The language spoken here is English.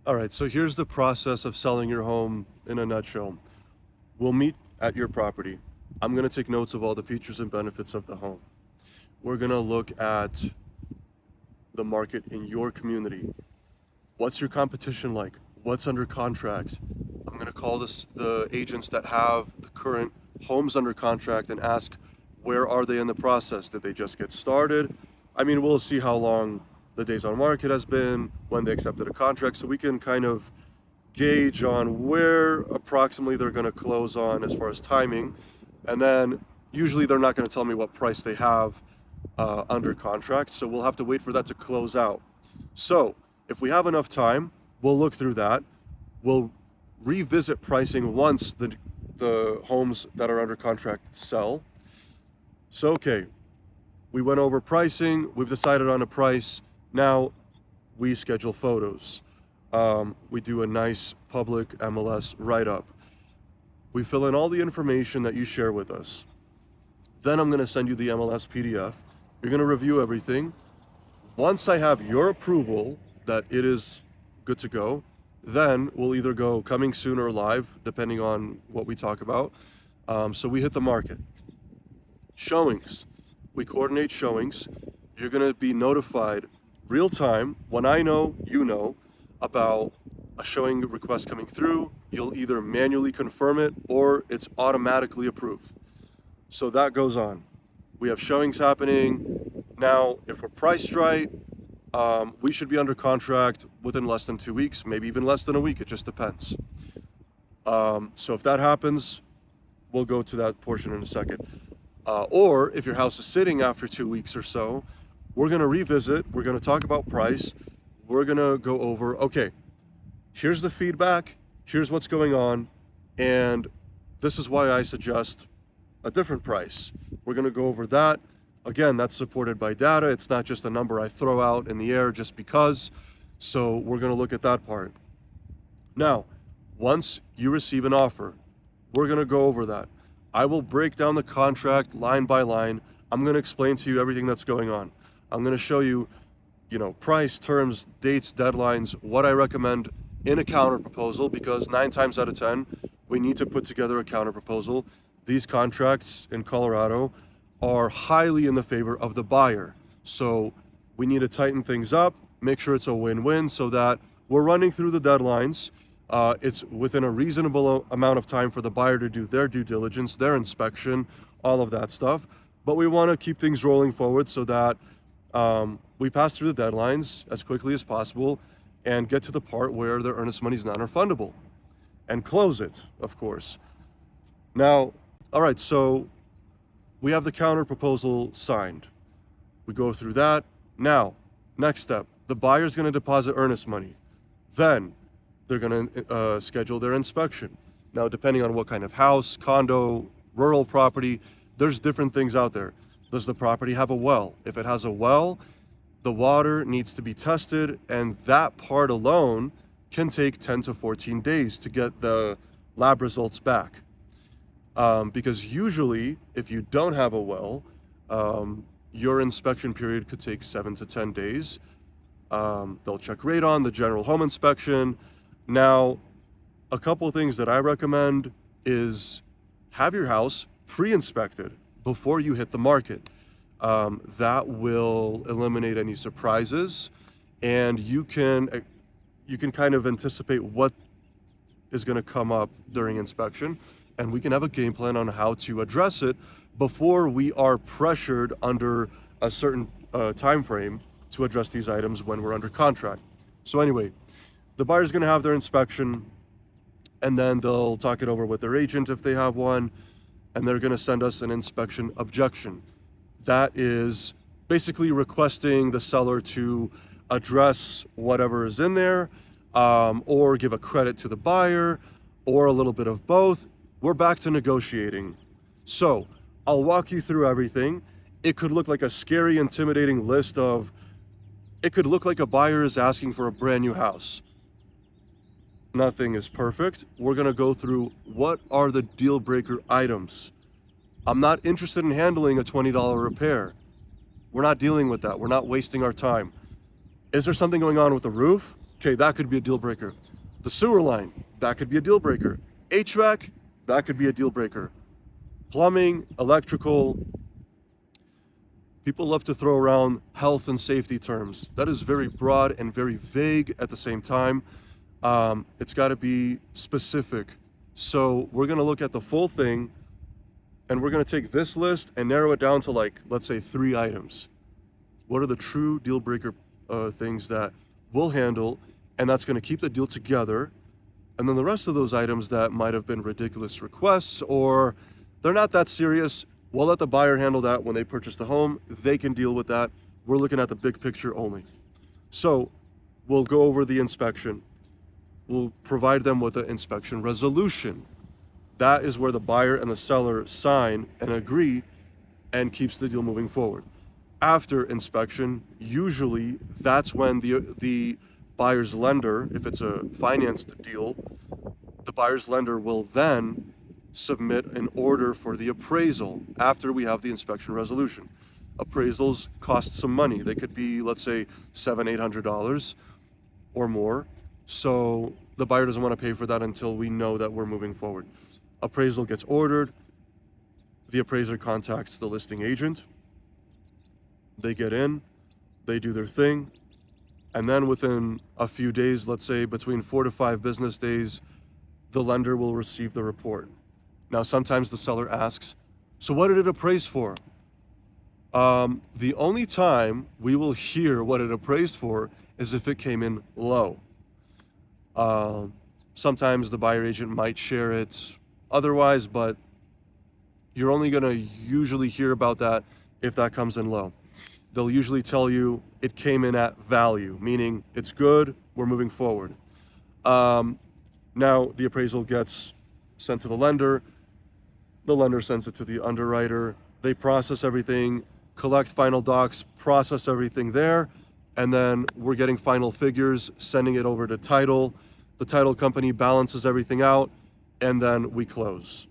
All right, so here's the process of selling your home in a nutshell. We'll meet at your property. I'm going to take notes of all the features and benefits of the home. We're going to look at the market in your community. What's your competition like? What's under contract? I'm going to call the agents that have the current homes under contract and ask, where are they in the process? Did they just get started? I mean, we'll see how long the days on market has been, when they accepted a contract, so we can kind of gauge on where approximately they're going to close on as far as timing. And then usually they're not going to tell me what price they have under contract, so we'll have to wait for that to close out. So if we have enough time, we'll look through that. We'll revisit pricing once the homes that are under contract sell. So, okay, we went over pricing, we've decided on a price. Now we schedule photos. We do a nice public MLS write-up. We fill in all the information that you share with us. Then I'm going to send you the MLS PDF. You're going to review everything. Once I have your approval that it is good to go, then we'll either go coming soon or live, depending on what we talk about. So we hit the market. Showings. We coordinate showings. You're going to be notified real time when I know, you know, about a showing request coming through. You'll either manually confirm it or it's automatically approved. So that goes on. We have showings happening. Now, if we're priced right, we should be under contract within less than 2 weeks, maybe even less than a week. It just depends. So if that happens, we'll go to that portion in a second. Or if your house is sitting after 2 weeks or so, we're going to revisit. We're going to talk about price. We're going to go over, okay, here's the feedback. Here's what's going on. And this is why I suggest a different price. We're going to go over that. Again, that's supported by data. It's not just a number I throw out in the air just because. So we're going to look at that part. Now, once you receive an offer, we're going to go over that. I will break down the contract line by line. I'm going to explain to you everything that's going on. I'm going to show you, price, terms, dates, deadlines, what I recommend in a counter proposal, because 9 times out of 10, we need to put together a counter proposal. These contracts in Colorado are highly in the favor of the buyer. So we need to tighten things up, make sure it's a win-win so that we're running through the deadlines. It's within a reasonable amount of time for the buyer to do their due diligence, their inspection, all of that stuff. But we want to keep things rolling forward so that we pass through the deadlines as quickly as possible and get to the part where their earnest money is non-refundable and close it, of course. Now, all right, so we have the counter proposal signed. We go through that. Now, next step, the buyer's going to deposit earnest money. Then they're going to schedule their inspection. Now, depending on what kind of house, condo, rural property, there's different things out there. Does the property have a well? If it has a well, the water needs to be tested, and that part alone can take 10 to 14 days to get the lab results back. Because usually, if you don't have a well, your inspection period could take 7 to 10 days. They'll check radon, the general home inspection. Now, a couple of things that I recommend is have your house pre-inspected before you hit the market. That will eliminate any surprises, and you can kind of anticipate what is going to come up during inspection, and we can have a game plan on how to address it before we are pressured under a certain time frame to address these items when we're under contract. So anyway, the buyer's going to have their inspection, and then they'll talk it over with their agent if they have one, and they're going to send us an inspection objection. That is basically requesting the seller to address whatever is in there, or give a credit to the buyer, or a little bit of both. We're back to negotiating. So I'll walk you through everything. It could look like a scary, intimidating list of, it could look like a buyer is asking for a brand new house. Nothing is perfect. We're going to go through what are the deal breaker items. I'm not interested in handling a $20 repair. We're not dealing with that. We're not wasting our time. Is there something going on with the roof? Okay, that could be a deal breaker. The sewer line, that could be a deal breaker. HVAC, that could be a deal breaker. Plumbing, electrical. People love to throw around health and safety terms. That is very broad and very vague at the same time. It's got to be specific. So we're going to look at the full thing, and we're going to take this list and narrow it down to, like, let's say 3 items. What are the true deal breaker things that we'll handle, and that's going to keep the deal together? And then the rest of those items that might have been ridiculous requests, or they're not that serious, we'll let the buyer handle that when they purchase the home. They can deal with that. We're looking at the big picture only. So we'll go over the inspection. We'll provide them with an inspection resolution. That is where the buyer and the seller sign and agree and keeps the deal moving forward. After inspection, usually that's when the buyer's lender, if it's a financed deal, the buyer's lender will then submit an order for the appraisal after we have the inspection resolution. Appraisals cost some money. They could be, let's say, $700-800 or more. So the buyer doesn't want to pay for that until we know that we're moving forward. Appraisal gets ordered. The appraiser contacts the listing agent. They get in, they do their thing, and then within a few days, let's say between 4 to 5 business days, the lender will receive the report. Now, sometimes the seller asks, so what did it appraise for? The only time we will hear what it appraised for is if it came in low. Sometimes the buyer agent might share it otherwise, but you're only going to usually hear about that if that comes in low. They'll usually tell you it came in at value, meaning it's good, we're moving forward. Now the appraisal gets sent to the lender sends it to the underwriter, they process everything, collect final docs, process everything there, and then we're getting final figures, sending it over to title. The title company balances everything out, and then we close.